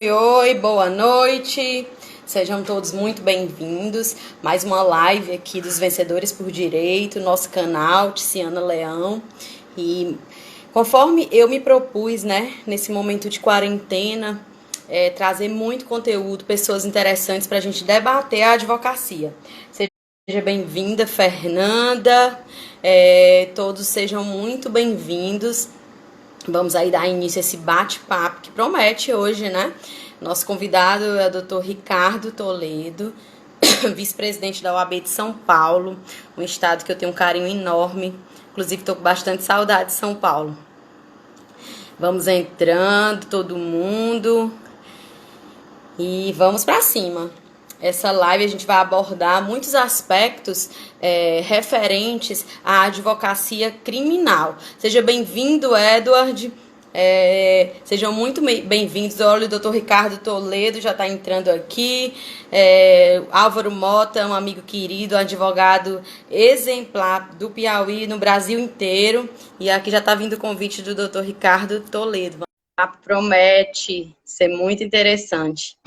Oi, boa noite. Sejam todos muito bem-vindos. Mais uma live aqui dos Vencedores por Direito, nosso canal, Tiziana Leão. E conforme eu me propus, né, nesse momento de quarentena, trazer muito conteúdo, pessoas interessantes para a gente debater a advocacia. Seja bem-vinda, Fernanda. Todos sejam muito bem-vindos. Vamos aí dar início a esse bate-papo que promete hoje, né? Nosso convidado é o Dr. Ricardo Toledo, vice-presidente da OAB de São Paulo, um estado que eu tenho um carinho enorme. Inclusive, estou com bastante saudade de São Paulo. Vamos entrando, todo mundo, e vamos para cima. Essa live a gente vai abordar muitos aspectos referentes à advocacia criminal. Seja bem-vindo, Edward. Sejam muito bem-vindos. Olha, o doutor Ricardo Toledo já está entrando aqui. Álvaro Mota, um amigo querido, advogado exemplar do Piauí no Brasil inteiro. E aqui já está vindo o convite do doutor Ricardo Toledo. Promete ser muito interessante.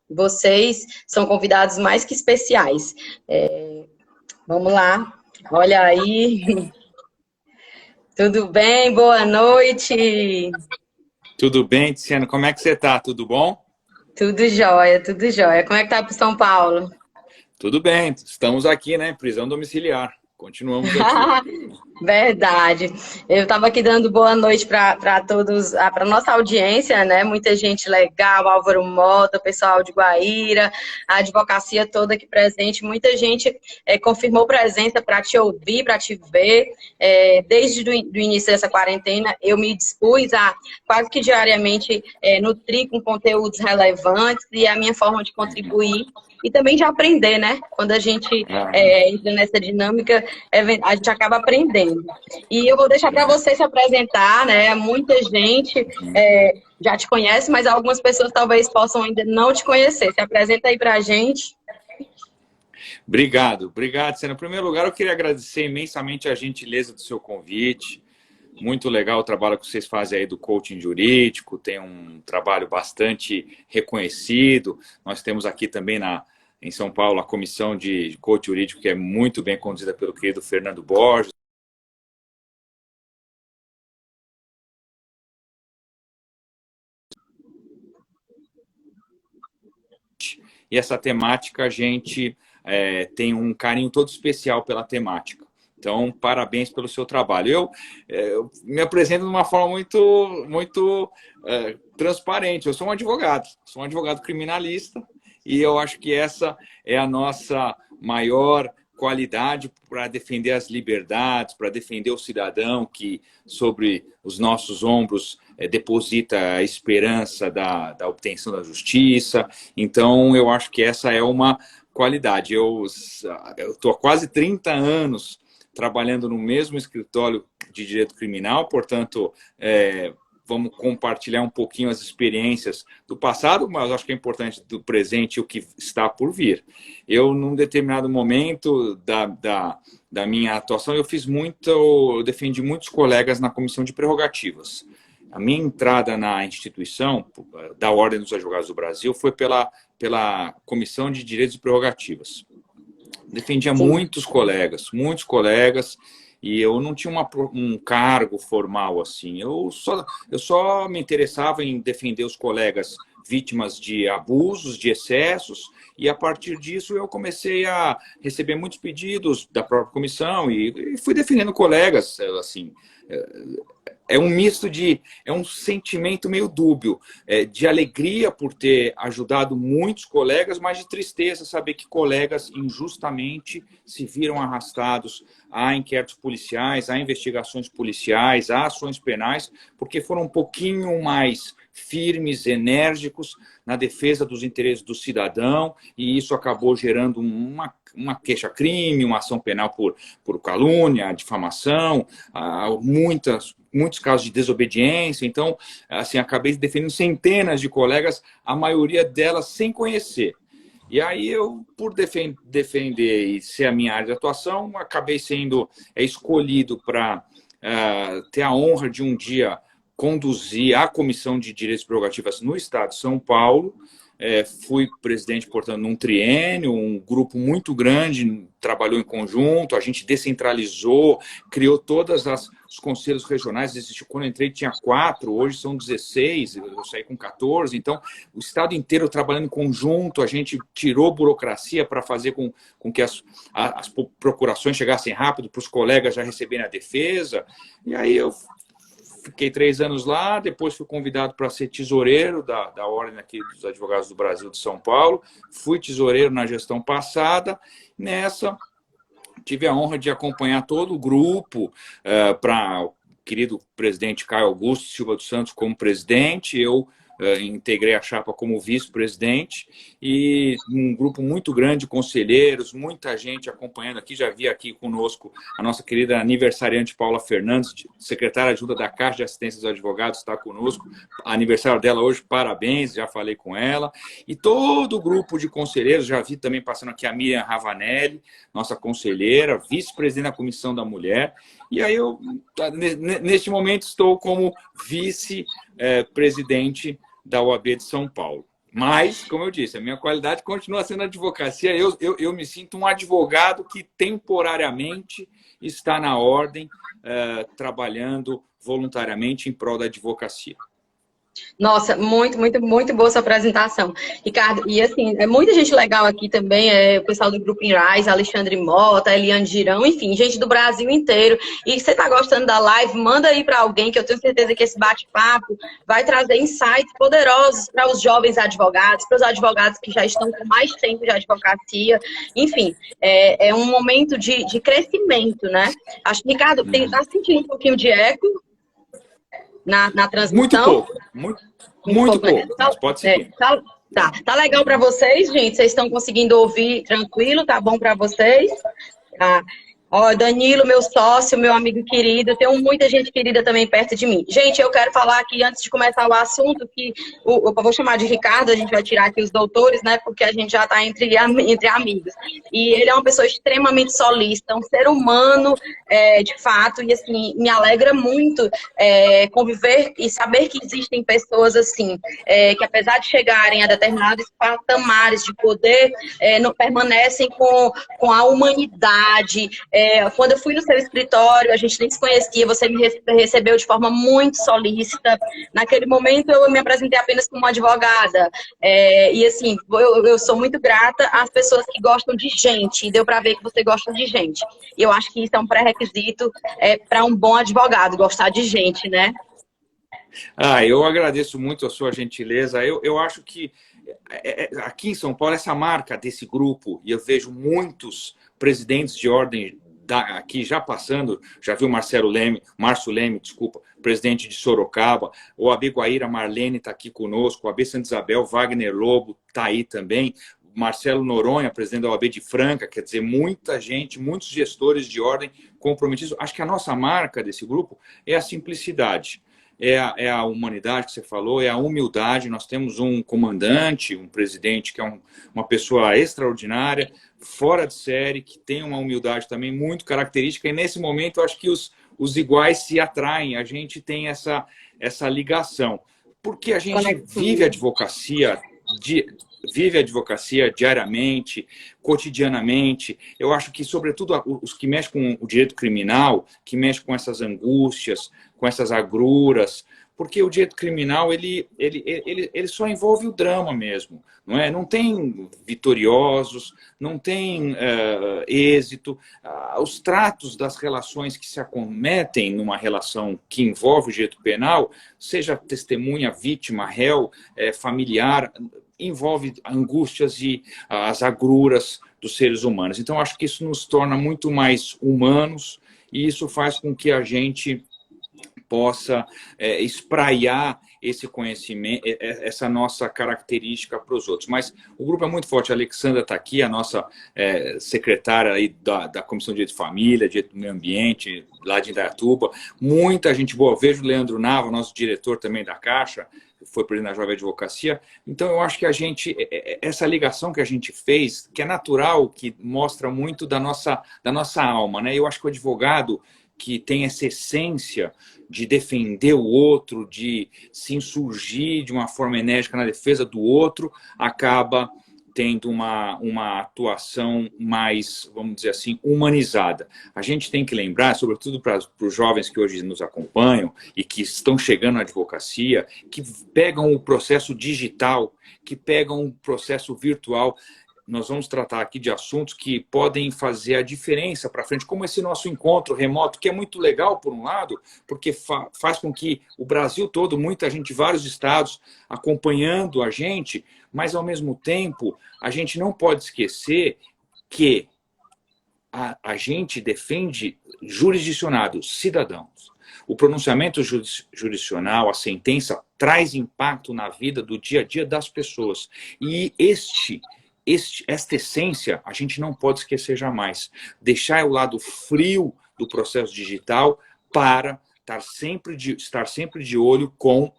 Vocês são convidados mais que especiais. Vamos lá. Olha aí. Tudo bem? Boa noite. Tudo bem, Tiziana? Como é que você tá? Tudo bom? Tudo jóia, tudo jóia. Como é que tá para São Paulo? Tudo bem. Estamos aqui, né? Prisão domiciliar. Continuamos aqui. Verdade. Eu estava aqui dando boa noite para todos, para nossa audiência, né? Muita gente legal, Álvaro Mota, pessoal de Guaíra, a advocacia toda aqui presente. Muita gente confirmou presença para te ouvir, para te ver. Desde o início dessa quarentena, eu me dispus a quase que diariamente nutrir com conteúdos relevantes e a minha forma de contribuir e também de aprender, né? Quando a gente entra nessa dinâmica, a gente acaba aprendendo. E eu vou deixar para você se apresentar, né? Muita gente já te conhece, mas algumas pessoas talvez possam ainda não te conhecer. Se apresenta aí para a gente. Obrigado, Tiziana. Em primeiro lugar, eu queria agradecer imensamente a gentileza do seu convite. Muito legal o trabalho que vocês fazem aí do coaching jurídico. Tem um trabalho bastante reconhecido. Nós temos aqui também em São Paulo a comissão de coaching jurídico, que é muito bem conduzida pelo querido Fernando Borges. E essa temática, a gente tem um carinho todo especial pela temática. Então, parabéns pelo seu trabalho. Eu me apresento de uma forma muito transparente. Eu sou um advogado criminalista, e eu acho que essa é a nossa maior qualidade para defender as liberdades, para defender o cidadão que, sobre os nossos ombros, deposita a esperança da obtenção da justiça. Então, eu acho que essa é uma qualidade. Eu estou há quase 30 anos trabalhando no mesmo escritório de direito criminal, portanto, vamos compartilhar um pouquinho as experiências do passado, mas acho que é importante do presente e o que está por vir. Eu, num determinado momento da minha atuação, eu defendi muitos colegas na comissão de prerrogativas. A minha entrada na instituição da Ordem dos Advogados do Brasil foi pela Comissão de Direitos e Prerrogativas. Defendia muitos colegas, e eu não tinha um cargo formal assim. Eu só me interessava em defender os colegas vítimas de abusos, de excessos, e a partir disso eu comecei a receber muitos pedidos da própria comissão e fui defendendo colegas, assim. É um misto é um sentimento meio dúbio, de alegria por ter ajudado muitos colegas, mas de tristeza saber que colegas injustamente se viram arrastados a inquéritos policiais, a investigações policiais, a ações penais, porque foram um pouquinho mais firmes, enérgicos na defesa dos interesses do cidadão, e isso acabou gerando uma queixa-crime, uma ação penal por calúnia, difamação, muitos casos de desobediência. Então, assim, acabei defendendo centenas de colegas, a maioria delas sem conhecer. E aí eu, por defender e ser a minha área de atuação, acabei sendo escolhido para ter a honra de um dia conduzi a Comissão de Direitos e Prerrogativas no Estado de São Paulo. Fui presidente, portanto, num triênio, um grupo muito grande trabalhou em conjunto, a gente descentralizou, criou todos os conselhos regionais. Quando eu entrei tinha 4, hoje são 16, eu saí com 14, então o Estado inteiro trabalhando em conjunto, a gente tirou burocracia para fazer com que as procurações chegassem rápido para os colegas já receberem a defesa, e aí eu fiquei 3 anos lá, depois fui convidado para ser tesoureiro da Ordem aqui dos Advogados do Brasil de São Paulo. Fui tesoureiro na gestão passada. Nessa, tive a honra de acompanhar todo o grupo para o querido presidente Caio Augusto Silva dos Santos como presidente. Eu integrei a chapa como vice-presidente e um grupo muito grande de conselheiros, muita gente acompanhando aqui. Já vi aqui conosco a nossa querida aniversariante Paula Fernandes, secretária adjunta da Caixa de Assistência dos Advogados, está conosco. Aniversário dela hoje, parabéns, já falei com ela. E todo o grupo de conselheiros, já vi também passando aqui a Miriam Ravanelli, nossa conselheira, vice-presidente da Comissão da Mulher. E aí eu, neste momento, estou como vice-presidente da OAB de São Paulo. Mas, como eu disse, a minha qualidade continua sendo a advocacia. Eu me sinto um advogado que temporariamente está na ordem, trabalhando voluntariamente em prol da advocacia. Nossa, muito boa sua apresentação, Ricardo. E assim, muita gente legal aqui também, o pessoal do Grupo Inrise, Alexandre Mota, Eliane Girão, enfim, gente do Brasil inteiro. E se você está gostando da live, manda aí para alguém, que eu tenho certeza que esse bate-papo vai trazer insights poderosos para os jovens advogados, para os advogados que já estão com mais tempo de advocacia. Enfim, é um momento de crescimento, né? Acho que, Ricardo, está sentindo um pouquinho de eco na transmissão? Muito pouco, mas pode seguir. Tá legal para vocês, gente? Vocês estão conseguindo ouvir tranquilo? Tá bom para vocês? Tá. Ó, Danilo, meu sócio, meu amigo querido, tem muita gente querida também perto de mim. Gente, eu quero falar aqui, antes de começar o assunto, que eu vou chamar de Ricardo, a gente vai tirar aqui os doutores, né, porque a gente já está entre amigos. E ele é uma pessoa extremamente solícita, um ser humano, de fato, e assim, me alegra muito conviver e saber que existem pessoas assim, que apesar de chegarem a determinados patamares de poder, não permanecem com a humanidade. Quando eu fui no seu escritório, a gente nem se conhecia, você me recebeu de forma muito solícita. Naquele momento, eu me apresentei apenas como uma advogada. E assim, eu sou muito grata às pessoas que gostam de gente. E deu para ver que você gosta de gente. E eu acho que isso é um pré-requisito para um bom advogado, gostar de gente, né? Eu agradeço muito a sua gentileza. Eu acho que aqui em São Paulo, essa marca desse grupo, e eu vejo muitos presidentes de ordem aqui já passando, já vi o Márcio Leme, presidente de Sorocaba, o AB Guaíra Marlene está aqui conosco, o AB Santa Isabel, Wagner Lobo está aí também, Marcelo Noronha, presidente da OAB de Franca, quer dizer, muita gente, muitos gestores de ordem comprometidos. Acho que a nossa marca desse grupo é a simplicidade. É a humanidade que você falou, é a humildade. Nós temos um comandante, um presidente que é uma pessoa extraordinária, fora de série, que tem uma humildade também muito característica. E nesse momento, eu acho que os iguais se atraem. A gente tem essa ligação. Porque a gente vive a advocacia diariamente, cotidianamente. Eu acho que, sobretudo, os que mexem com o direito criminal, que mexem com essas angústias, com essas agruras, porque o direito criminal ele só envolve o drama mesmo, não é? Não tem vitoriosos, não tem êxito. Os tratos das relações que se acometem numa relação que envolve o direito penal, seja testemunha, vítima, réu, familiar, envolve angústias e as agruras dos seres humanos. Então, acho que isso nos torna muito mais humanos e isso faz com que a gente possa espraiar esse conhecimento, essa nossa característica para os outros. Mas o grupo é muito forte. A Alexandra está aqui, a nossa secretária aí da Comissão de Direito de Família, Direito do Meio Ambiente, lá de Indaiatuba. Muita gente boa. Vejo o Leandro Nava, nosso diretor também da Caixa, foi presidente da Jovem Advocacia. Então, eu acho que essa ligação que a gente fez, que é natural, que mostra muito da nossa alma, né? Eu acho que o advogado que tem essa essência de defender o outro, de se insurgir de uma forma enérgica na defesa do outro, acaba tendo uma atuação mais, vamos dizer assim, humanizada. A gente tem que lembrar, sobretudo para os jovens que hoje nos acompanham e que estão chegando na advocacia, que pegam o processo digital, que pegam o processo virtual. Nós vamos tratar aqui de assuntos que podem fazer a diferença para frente, como esse nosso encontro remoto, que é muito legal, por um lado, porque faz com que o Brasil todo, muita gente, vários estados acompanhando a gente, mas, ao mesmo tempo, a gente não pode esquecer que a gente defende jurisdicionados, cidadãos. O pronunciamento jurisdicional, a sentença, traz impacto na vida do dia a dia das pessoas. E esta essência a gente não pode esquecer jamais. Deixar o lado frio do processo digital para estar sempre de olho com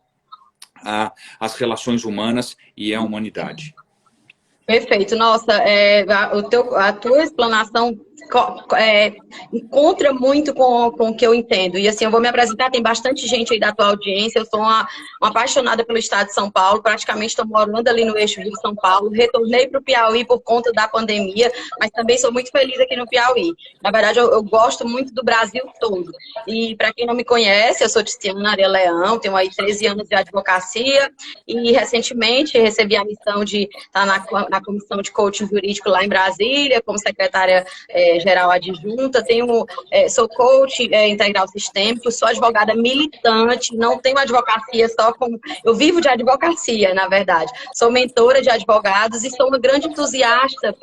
as relações humanas e a humanidade. Perfeito. Nossa, a tua explanação encontra muito com o que eu entendo. E assim, eu vou me apresentar, tem bastante gente aí da tua audiência. Eu sou uma apaixonada pelo estado de São Paulo, praticamente estou morando ali no eixo Rio-São Paulo. Retornei para o Piauí por conta da pandemia, mas também sou muito feliz aqui no Piauí. Na verdade, eu gosto muito do Brasil todo. E para quem não me conhece, eu sou Tiziana Leão, tenho aí 13 anos de advocacia e recentemente recebi a missão de estar na comissão de coaching jurídico lá em Brasília, como secretária geral adjunta, sou coach integral sistêmico, sou advogada militante, não tenho advocacia só como... Eu vivo de advocacia, na verdade. Sou mentora de advogados e sou uma grande entusiasta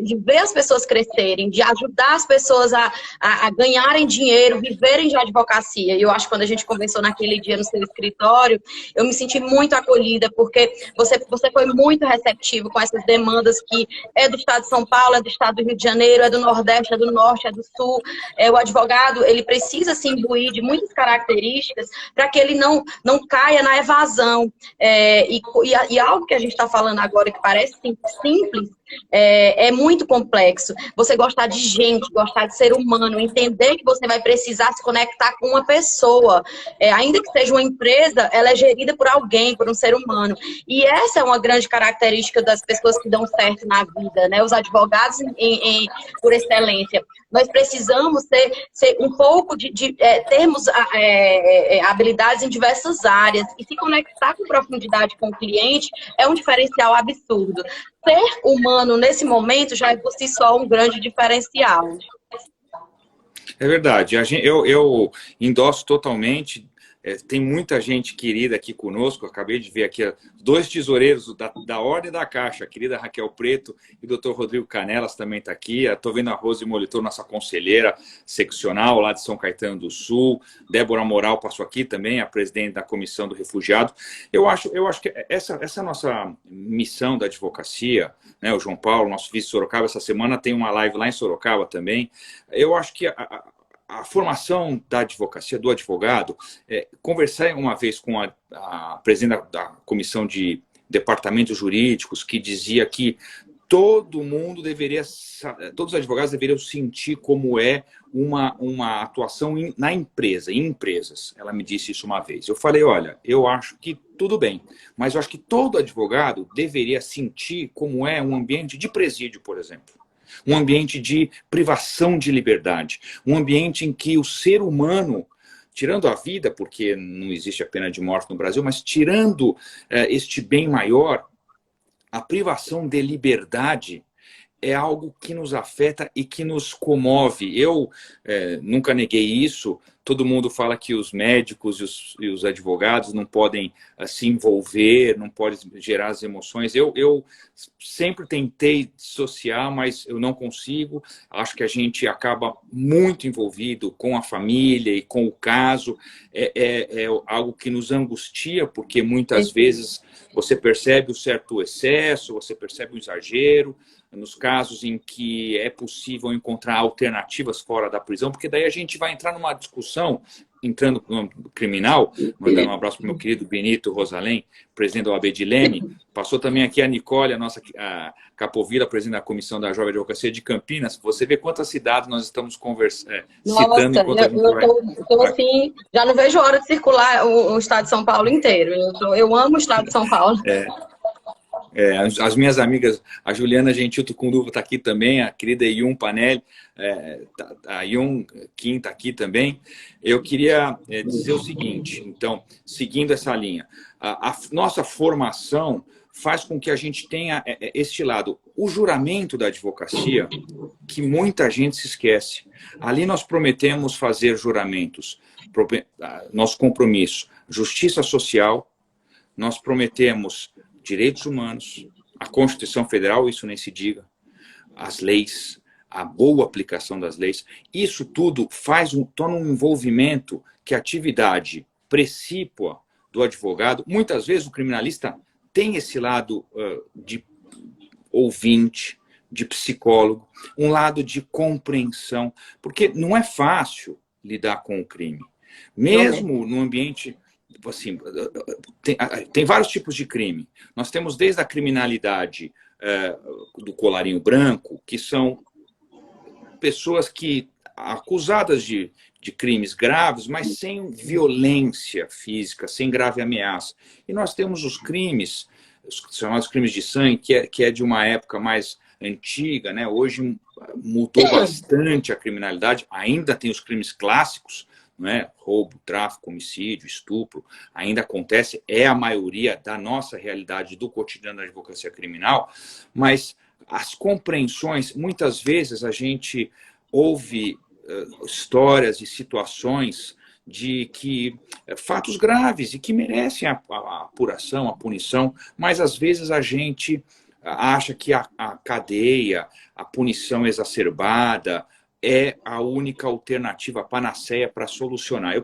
de ver as pessoas crescerem, de ajudar as pessoas a ganharem dinheiro, viverem de advocacia. E eu acho que quando a gente conversou naquele dia no seu escritório, eu me senti muito acolhida, porque você foi muito receptivo com essas demandas que é do estado de São Paulo, é do estado do Rio de Janeiro, é do Nordeste, é do Norte, é do Sul. O advogado, ele precisa se imbuir de muitas características para que ele não caia na evasão. E algo que a gente está falando agora que parece simples, é muito complexo. Você gostar de gente, gostar de ser humano, entender que você vai precisar se conectar com uma pessoa. Ainda que seja uma empresa, ela é gerida por alguém, por um ser humano. E essa é uma grande característica das pessoas que dão certo na vida, né? Os advogados por excelência. Nós precisamos ser um pouco termos habilidades em diversas áreas e se conectar com profundidade com o cliente é um diferencial absurdo. Ser humano nesse momento já é por si só um grande diferencial. É verdade. Eu endosso totalmente. Tem muita gente querida aqui conosco. Eu acabei de ver aqui 2 tesoureiros da Ordem da Caixa, a querida Raquel Preto e o Dr. Rodrigo Canelas também está aqui. Estou vendo a Rose Molitor, nossa conselheira seccional lá de São Caetano do Sul. Débora Moral passou aqui também, a presidente da Comissão do Refugiado. Eu acho que essa nossa missão da advocacia, né, o João Paulo, nosso vice de Sorocaba, essa semana tem uma live lá em Sorocaba também. Eu acho que a formação da advocacia, do advogado, conversar uma vez com a presidente da Comissão de Departamentos Jurídicos, que dizia que todos os advogados deveriam sentir como é uma atuação na empresa, em empresas. Ela me disse isso uma vez. Eu falei, olha, eu acho que tudo bem, mas eu acho que todo advogado deveria sentir como é um ambiente de presídio, por exemplo. Um ambiente de privação de liberdade, um ambiente em que o ser humano, tirando a vida, porque não existe a pena de morte no Brasil, mas tirando este bem maior, a privação de liberdade é algo que nos afeta e que nos comove. Eu nunca neguei isso. Todo mundo fala que os médicos e os advogados não podem se envolver, não podem gerar as emoções. Eu sempre tentei dissociar, mas eu não consigo. Acho que a gente acaba muito envolvido com a família e com o caso. É algo que nos angustia, porque muitas vezes você percebe um certo excesso, você percebe um exagero. Nos casos em que é possível encontrar alternativas fora da prisão, porque daí a gente vai entrar numa discussão entrando no criminal, mandando um abraço para o meu querido Benito Rosalém, presidente da OAB de Leme, passou também aqui a Nicole, a nossa a Capovilla, presidente da Comissão da Jovem Advocacia de Campinas. Você vê quantas cidades nós estamos citando Nossa, enquanto a gente vai... eu tô assim, já não vejo a hora de circular o estado de São Paulo inteiro. Eu amo o estado de São Paulo. As minhas amigas, a Juliana Gentil Tucunduva está aqui também, a querida Yun Panelli, a Yun Kim está aqui também. Eu queria dizer o seguinte, então, seguindo essa linha, a nossa formação faz com que a gente tenha este lado. O juramento da advocacia, que muita gente se esquece. Ali nós prometemos fazer juramentos, nosso compromisso, justiça social, nós prometemos direitos humanos, a Constituição Federal, isso nem se diga, as leis, a boa aplicação das leis, isso tudo torna um envolvimento que a atividade precípua do advogado, muitas vezes o criminalista tem esse lado de ouvinte, de psicólogo, um lado de compreensão, porque não é fácil lidar com o crime. Mesmo no ambiente... Assim, tem vários tipos de crime. Nós temos desde a criminalidade do colarinho branco, que são pessoas acusadas de crimes graves, mas sem violência física, sem grave ameaça. E nós temos os crimes, os chamados crimes de sangue, que é de uma época mais antiga, né? Hoje mudou bastante a criminalidade, ainda tem os crimes clássicos, né? Roubo, tráfico, homicídio, estupro, ainda acontece, é a maioria da nossa realidade do cotidiano da advocacia criminal, mas as compreensões, muitas vezes a gente ouve histórias e situações de que fatos graves e que merecem a apuração, a punição, mas às vezes a gente acha que a cadeia, a punição exacerbada, é a única alternativa, a panaceia para solucionar.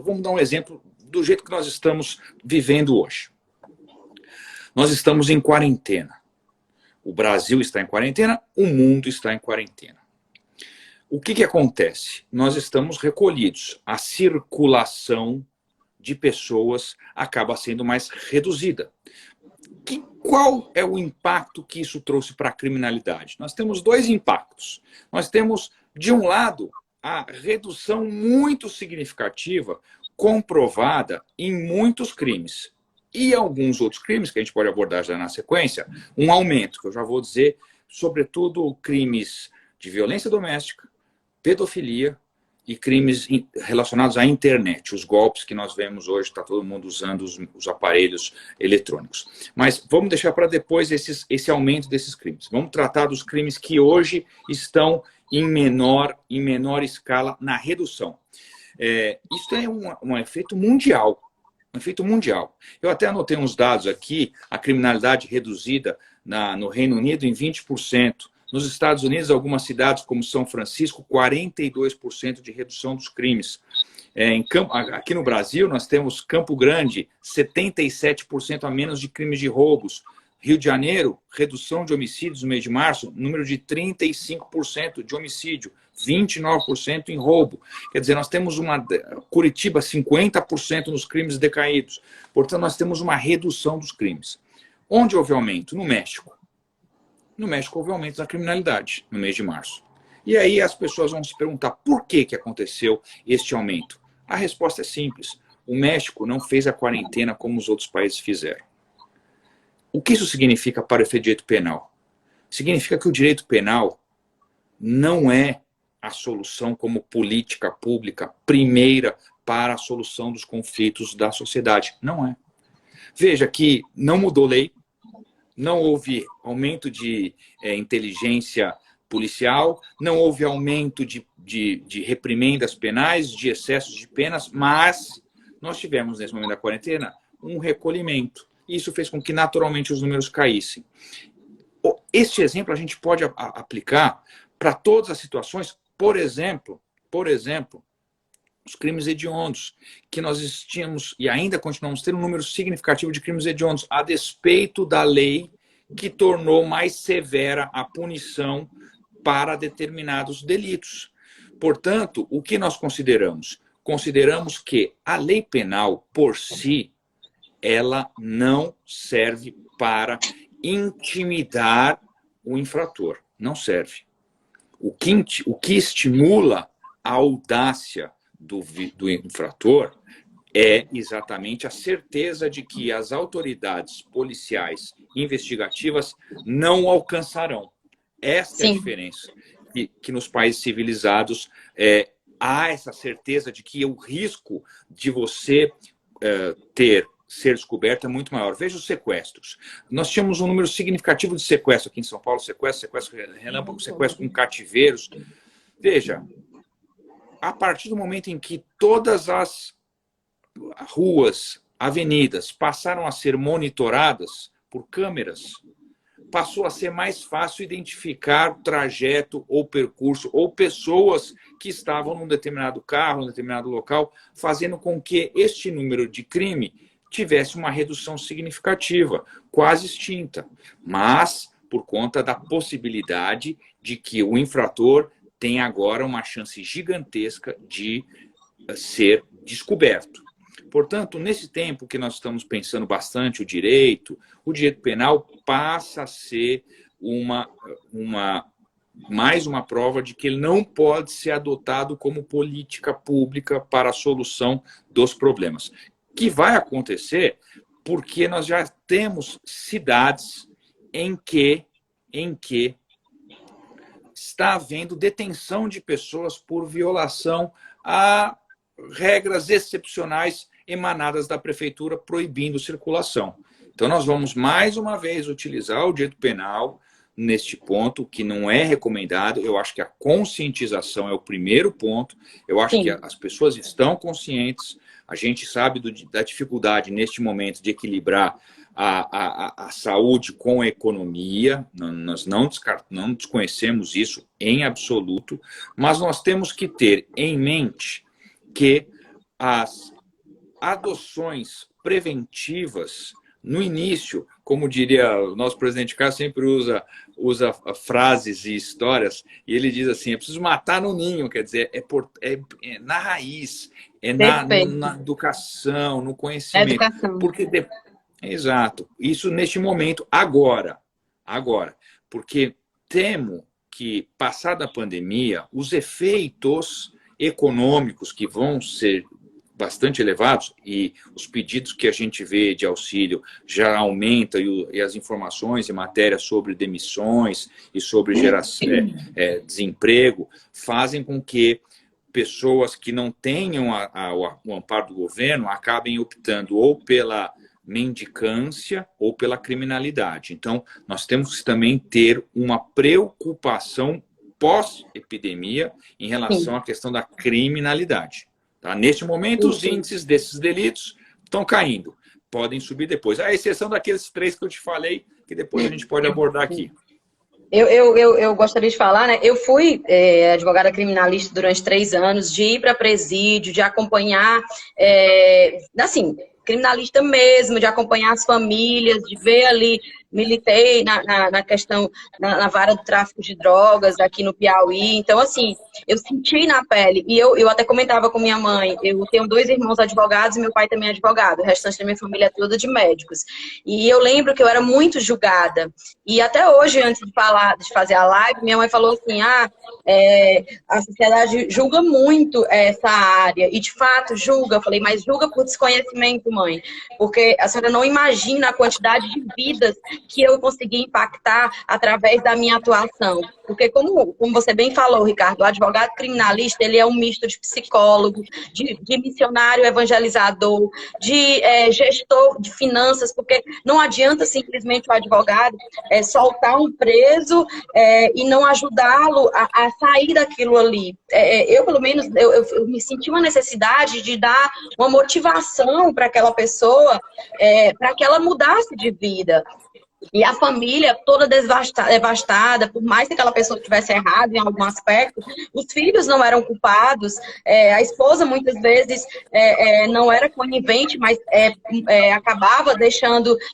Vamos dar um exemplo do jeito que nós estamos vivendo hoje. Nós estamos em quarentena. O Brasil está em quarentena, o mundo está em quarentena. O que acontece? Nós estamos recolhidos. A circulação de pessoas acaba sendo mais reduzida. Qual é o impacto que isso trouxe para a criminalidade? Nós temos dois impactos. Nós temos, de um lado, a redução muito significativa, comprovada em muitos crimes. E alguns outros crimes, que a gente pode abordar já na sequência, um aumento, que eu já vou dizer, sobretudo crimes de violência doméstica, pedofilia e crimes relacionados à internet, os golpes que nós vemos hoje, está todo mundo usando os aparelhos eletrônicos. Mas vamos deixar para depois esse aumento desses crimes. Vamos tratar dos crimes que hoje estão em menor escala na redução. Isso é um efeito mundial. Um efeito mundial. Eu até anotei uns dados aqui, a criminalidade reduzida no Reino Unido em 20%. Nos Estados Unidos, algumas cidades como São Francisco, 42% de redução dos crimes. Aqui no Brasil, nós temos Campo Grande, 77% a menos de crimes de roubos. Rio de Janeiro, redução de homicídios no mês de março, número de 35% de homicídio, 29% em roubo. Quer dizer, nós temos Curitiba, 50% nos crimes decaídos. Portanto, nós temos uma redução dos crimes. Onde houve aumento? No México. No México houve aumento da criminalidade no mês de março. E aí as pessoas vão se perguntar por que aconteceu este aumento. A resposta é simples. O México não fez a quarentena como os outros países fizeram. O que isso significa para o efeito de direito penal? Significa que o direito penal não é a solução como política pública primeira para a solução dos conflitos da sociedade. Não é. Veja que não mudou lei, não houve aumento de inteligência policial, não houve aumento de reprimendas penais, de excessos de penas, mas nós tivemos, nesse momento da quarentena, um recolhimento. Isso fez com que, naturalmente, os números caíssem. Este exemplo a gente pode aplicar para todas as situações. Por exemplo, os crimes hediondos, que nós tínhamos e ainda continuamos tendo um número significativo de crimes hediondos, a despeito da lei que tornou mais severa a punição para determinados delitos. Portanto, o que nós consideramos? consideramos que a lei penal, por si, ela não serve para intimidar o infrator. Não serve. O que estimula a audácia do infrator é exatamente a certeza de que as autoridades policiais investigativas não o alcançarão. Esta é a diferença. Que nos países civilizados há essa certeza de que o risco de você ser descoberto é muito maior. Veja os sequestros. Nós tínhamos um número significativo de sequestros aqui em São Paulo, sequestro relâmpago, sequestro com cativeiros. Veja, a partir do momento em que todas as ruas, avenidas passaram a ser monitoradas por câmeras, passou a ser mais fácil identificar trajeto ou percurso ou pessoas que estavam num determinado carro, num determinado local, fazendo com que este número de crime tivesse uma redução significativa, quase extinta, mas por conta da possibilidade de que o infrator tem agora uma chance gigantesca de ser descoberto. Portanto, nesse tempo que nós estamos pensando bastante o direito penal passa a ser mais uma prova de que ele não pode ser adotado como política pública para a solução dos problemas. Que vai acontecer porque nós já temos cidades em que está havendo detenção de pessoas por violação a regras excepcionais emanadas da prefeitura proibindo circulação. Então, nós vamos, mais uma vez, utilizar o direito penal neste ponto, que não é recomendado. Eu acho que a conscientização é o primeiro ponto. Eu acho que as pessoas estão conscientes. A gente sabe da dificuldade, neste momento, de equilibrar a saúde com a economia. Nós não desconhecemos isso em absoluto, mas nós temos que ter em mente que as adoções preventivas, no início, como diria o nosso presidente Carlos, sempre usa frases e histórias, e ele diz assim, é preciso matar no ninho, quer dizer, é na raiz, na educação, no conhecimento. Educação. Exato. Isso neste momento, agora. Porque temo que, passada a pandemia, os efeitos econômicos que vão ser bastante elevados, e os pedidos que a gente vê de auxílio já aumentam, e as informações e matérias sobre demissões e sobre desemprego fazem com que pessoas que não tenham o amparo do governo acabem optando ou pela mendicância ou pela criminalidade. Então, nós temos que também ter uma preocupação pós-epidemia em relação à questão da criminalidade. Tá? Neste momento, os índices desses delitos estão caindo. Podem subir depois. À exceção daqueles 3 que eu te falei, que depois a gente pode abordar aqui. Eu gostaria de falar, né? Eu fui advogada criminalista durante 3 anos, de ir para presídio, de acompanhar, assim, criminalista mesmo, de acompanhar as famílias, de ver ali, militei na questão, na vara do tráfico de drogas aqui no Piauí. Então, assim, eu senti na pele, e eu até comentava com minha mãe, eu tenho 2 irmãos advogados e meu pai também é advogado, o restante da minha família é toda de médicos. E eu lembro que eu era muito julgada. E até hoje, antes de fazer a live, minha mãe falou assim, a sociedade julga muito essa área, e de fato julga. Eu falei, mas julga por desconhecimento, mãe, porque a senhora não imagina a quantidade de vidas que eu consegui impactar através da minha atuação. Porque, como você bem falou, Ricardo, o advogado criminalista, ele é um misto de psicólogo, de missionário evangelizador, de gestor de finanças, porque não adianta simplesmente o advogado soltar um preso e não ajudá-lo a sair daquilo ali. Eu, pelo menos, eu me senti uma necessidade de dar uma motivação para aquela pessoa, para que ela mudasse de vida. E a família toda devastada, por mais que aquela pessoa tivesse errado em algum aspecto, os filhos não eram culpados, a esposa muitas vezes não era conivente, mas acabava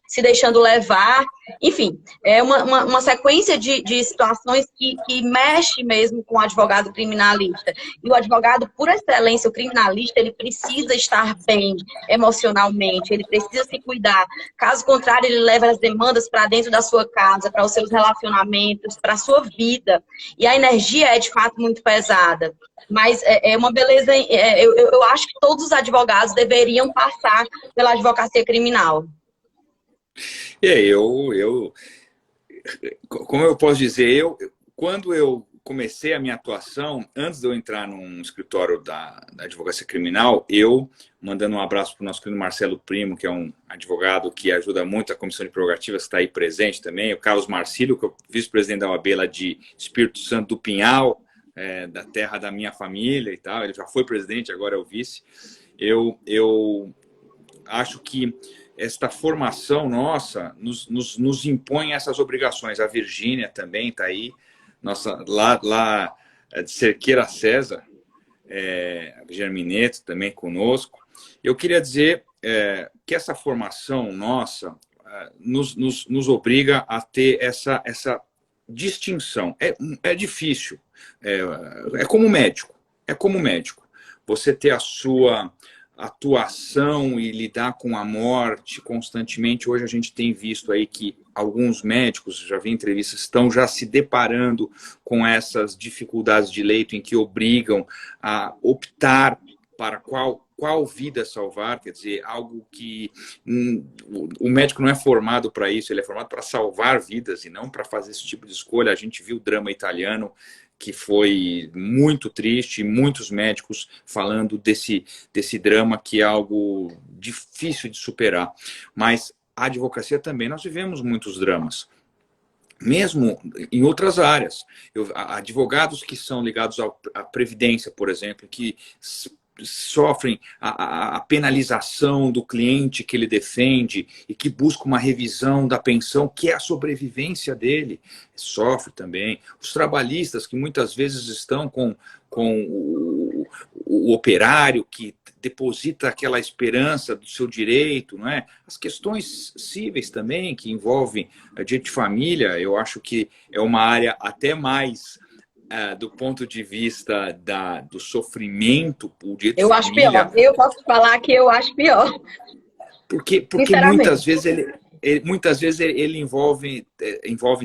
se deixando levar. Enfim, é uma sequência de situações que mexe mesmo com o advogado criminalista. E o advogado, por excelência, o criminalista, ele precisa estar bem emocionalmente, ele precisa se cuidar. Caso contrário, ele leva as demandas para dentro da sua casa, para os seus relacionamentos, para a sua vida. E a energia é, de fato, muito pesada. Mas é uma beleza. Eu acho que todos os advogados deveriam passar pela advocacia criminal. Como eu posso dizer, quando eu comecei a minha atuação, antes de eu entrar num escritório da advocacia criminal, mandando um abraço para o nosso querido Marcelo Primo, que é um advogado que ajuda muito a Comissão de Prerrogativas, que está aí presente também, o Carlos Marcílio, que é o vice-presidente da OAB lá de Espírito Santo do Pinhal, da terra da minha família e tal, ele já foi presidente, agora é o vice. Eu acho que esta formação nossa nos impõe essas obrigações. A Virgínia também está aí, lá de Cerqueira César, a Virgínia Mineto também conosco. Eu queria dizer que essa formação nossa nos obriga a ter essa distinção. É difícil, é como médico, você ter a sua atuação e lidar com a morte constantemente. Hoje a gente tem visto aí que alguns médicos, já vi entrevistas, estão já se deparando com essas dificuldades de leito em que obrigam a optar para qual vida salvar, quer dizer, algo que o médico não é formado para isso, ele é formado para salvar vidas e não para fazer esse tipo de escolha. A gente viu o drama italiano, que foi muito triste, muitos médicos falando desse drama, que é algo difícil de superar. Mas a advocacia também, nós vivemos muitos dramas, mesmo em outras áreas. Advogados que são ligados à Previdência, por exemplo, que sofrem a penalização do cliente que ele defende e que busca uma revisão da pensão, que é a sobrevivência dele, sofre também. Os trabalhistas que muitas vezes estão com o operário que deposita aquela esperança do seu direito, não é? As questões cíveis também, que envolvem a direito de família, eu acho que é uma área até mais do ponto de vista do sofrimento, o direito de acho família. pior. Eu posso falar que eu acho pior. Porque muitas vezes ele envolve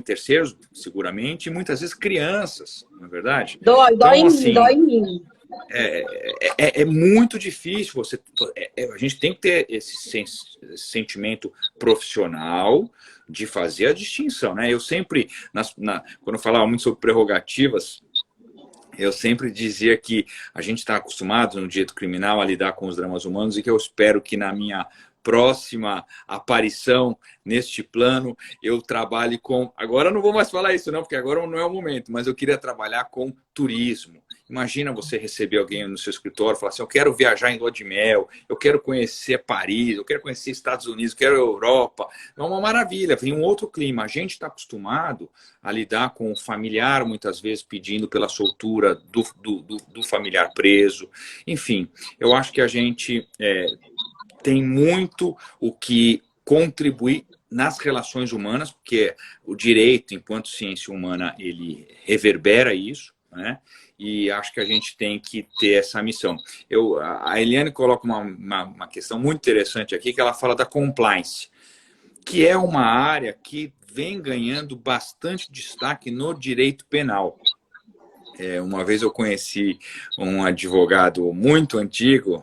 terceiros, seguramente, e muitas vezes crianças, não é verdade? Dói então, assim, dói em mim. É muito difícil a gente tem que ter esse sentimento profissional de fazer a distinção, né? Eu sempre, quando eu falava muito sobre prerrogativas, eu sempre dizia que a gente está acostumado no direito criminal a lidar com os dramas humanos e que eu espero que na minha próxima aparição neste plano eu trabalhe com... Agora eu não vou mais falar isso não, porque agora não é o momento, mas eu queria trabalhar com turismo. Imagina você receber alguém no seu escritório e falar assim, eu quero viajar em lua de mel, eu quero conhecer Paris, eu quero conhecer Estados Unidos, eu quero Europa. É uma maravilha, vem um outro clima. A gente está acostumado a lidar com o familiar, muitas vezes pedindo pela soltura do familiar preso. Enfim, eu acho que a gente tem muito o que contribuir nas relações humanas, porque o direito, enquanto ciência humana, ele reverbera isso, né? E acho que a gente tem que ter essa missão. A Eliane coloca uma questão muito interessante aqui, que ela fala da compliance, que é uma área que vem ganhando bastante destaque no direito penal. Uma vez eu conheci um advogado muito antigo,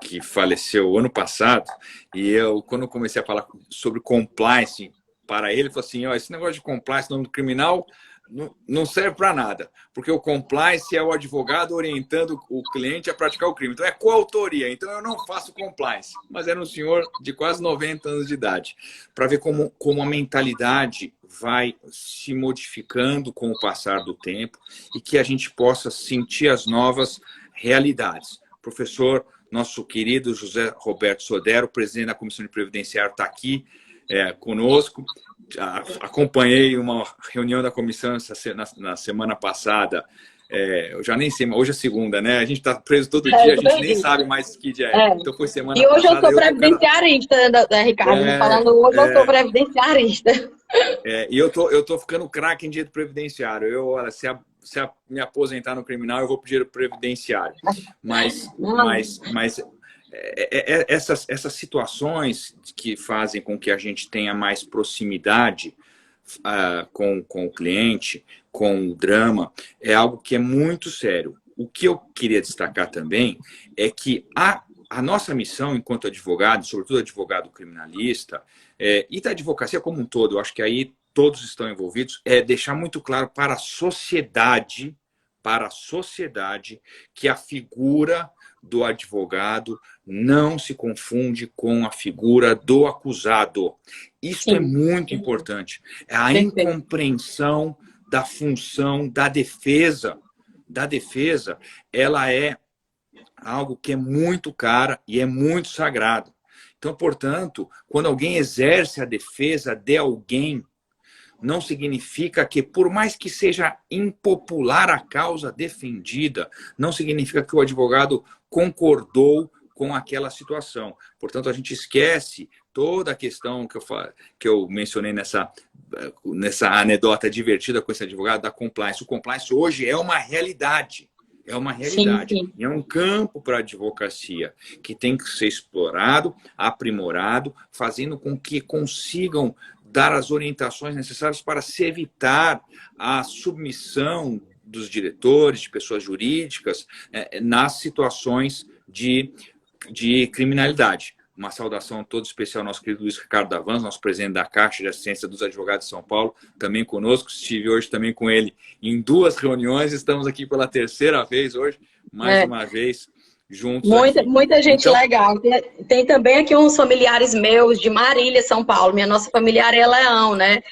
que faleceu ano passado, e quando eu comecei a falar sobre compliance para ele, falou assim, esse negócio de compliance no nome do criminal não serve para nada, porque o compliance é o advogado orientando o cliente a praticar o crime. Então é coautoria, então eu não faço compliance. Mas era um senhor de quase 90 anos de idade, para ver como a mentalidade vai se modificando com o passar do tempo e que a gente possa sentir as novas realidades. Professor, nosso querido José Roberto Sodero, presidente da Comissão de Previdenciário, está aqui conosco. Acompanhei uma reunião da comissão na semana passada Eu já nem sei, mas hoje é segunda, né? A gente está preso todo dia, a Eu gente nem perdi. sabe mais que dia é. É. Então foi semana E hoje eu passada, sou eu tô, cara. previdenciarista, né, Ricardo? Me É, falando, hoje eu sou é, previdenciarista. e eu tô ficando craque em direito previdenciário. Olha, se me aposentar no criminal, eu vou pedir previdenciário. Mas essas situações que fazem com que a gente tenha mais proximidade com o cliente, com o drama, é algo que é muito sério. O que eu queria destacar também é que a nossa missão enquanto advogado, sobretudo advogado criminalista, e da advocacia como um todo, eu acho que aí todos estão envolvidos, é deixar muito claro para a sociedade, que a figura do advogado não se confunde com a figura do acusado. Isso é Sim, muito importante. É a perfeito. incompreensão da função da defesa. Ela é algo que é muito cara e é muito sagrado. Então, portanto, quando alguém exerce a defesa de alguém, não significa que, por mais que seja impopular a causa defendida, não significa que o advogado concordou com aquela situação. Portanto, a gente esquece toda a questão que eu mencionei nessa anedota divertida com esse advogado da compliance. O compliance hoje é uma realidade. É uma Sim, realidade. sim. E é um campo para a advocacia que tem que ser explorado, aprimorado, fazendo com que consigam dar as orientações necessárias para se evitar a submissão dos diretores, de pessoas jurídicas, nas situações de criminalidade. Uma saudação todo especial ao nosso querido Luiz Ricardo Davans, nosso presidente da Caixa de Assistência dos Advogados de São Paulo, também conosco. Estive hoje também com ele em 2 reuniões, estamos aqui pela 3ª vez hoje, mais É. uma vez juntos aqui. Muita gente Então, legal. Tem também aqui uns familiares meus de Marília, São Paulo. Minha nossa familiar é Leão, né?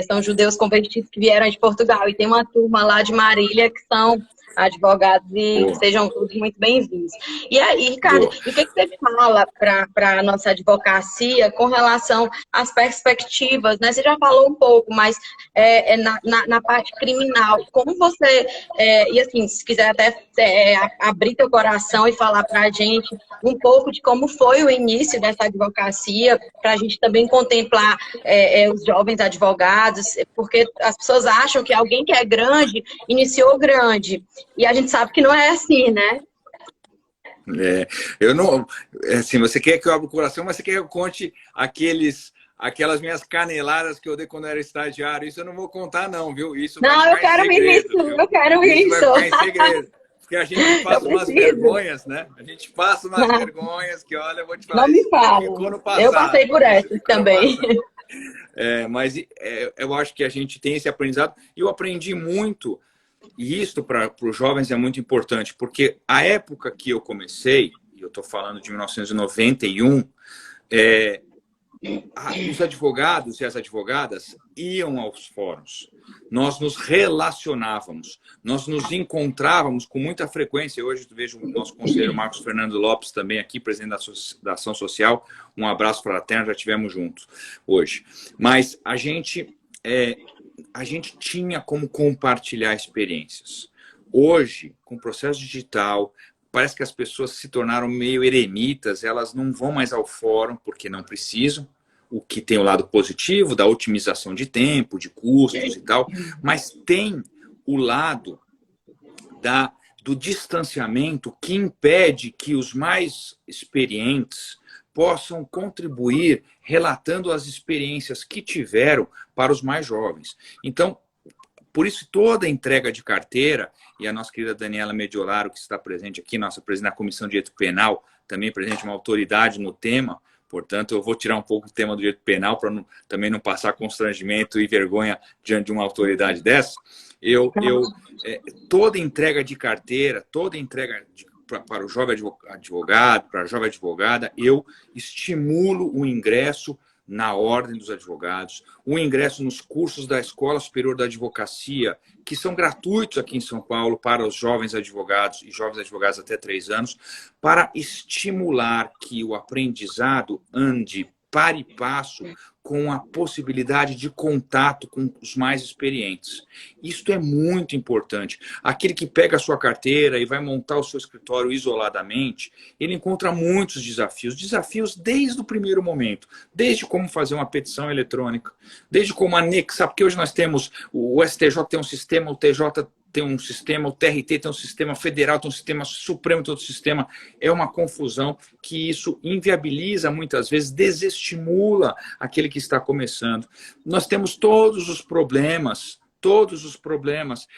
São judeus convertidos que vieram de Portugal. E tem uma turma lá de Marília que são advogados e boa, sejam todos muito bem-vindos. E aí, Ricardo, boa. e o que você fala para a nossa advocacia com relação às perspectivas, né? Você já falou um pouco, mas na parte criminal, como você, e assim, se quiser até abrir teu coração e falar para a gente um pouco de como foi o início dessa advocacia, para a gente também contemplar os jovens advogados, porque as pessoas acham que alguém que é grande iniciou grande. E a gente sabe que não é assim, né? Eu não. Assim, você quer que eu abra o coração, mas você quer que eu conte aquelas minhas caneladas que eu dei quando eu era estagiário. Isso eu não vou contar, não, viu? Isso vai Não, eu ficar em quero segredo, isso, viu? eu quero Isso isso. vai ficar em segredo. Porque a gente Eu passa umas preciso. vergonhas, né? A gente passa umas vergonhas que, olha, eu vou te Não falar, me isso ficou fala. no Eu passei passado. por Isso essas ficou no também. passado. Mas eu acho que a gente tem esse aprendizado. E eu aprendi muito, e isso para os jovens é muito importante, porque a época que eu comecei, e eu estou falando de 1991, os advogados e as advogadas iam aos fóruns. Nós nos relacionávamos, nós nos encontrávamos com muita frequência. Hoje eu vejo o nosso conselheiro Marcos Fernando Lopes também aqui, presidente da Ação Social. Um abraço fraterno, já estivemos juntos hoje. Mas a gente tinha como compartilhar experiências. Hoje, com o processo digital, parece que as pessoas se tornaram meio eremitas, elas não vão mais ao fórum porque não precisam, o que tem o lado positivo da otimização de tempo, de custos e tal, mas tem o lado do distanciamento que impede que os mais experientes possam contribuir relatando as experiências que tiveram para os mais jovens. Então, por isso, toda a entrega de carteira, e a nossa querida Daniela Mediolaro, que está presente aqui, nossa presidente da Comissão de Direito Penal, também presente, uma autoridade no tema, portanto, eu vou tirar um pouco o tema do direito penal para também não passar constrangimento e vergonha diante de uma autoridade dessa. Toda entrega de carteira, toda entrega para o jovem advogado, para a jovem advogada, eu estimulo o ingresso na Ordem dos Advogados, o ingresso nos cursos da Escola Superior da Advocacia, que são gratuitos aqui em São Paulo para os jovens advogados e jovens advogados até 3 anos, para estimular que o aprendizado ande par e passo com a possibilidade de contato com os mais experientes. Isto é muito importante. Aquele que pega a sua carteira e vai montar o seu escritório isoladamente, ele encontra muitos desafios. Desafios desde o primeiro momento. Desde como fazer uma petição eletrônica, desde como anexar, porque hoje nós temos, o STJ tem um sistema, o TJ tem um sistema, o TRT tem um sistema, o Federal tem um sistema, o Supremo tem outro sistema. É uma confusão que isso inviabiliza, muitas vezes, desestimula aquele que está começando. Nós temos todos os problemas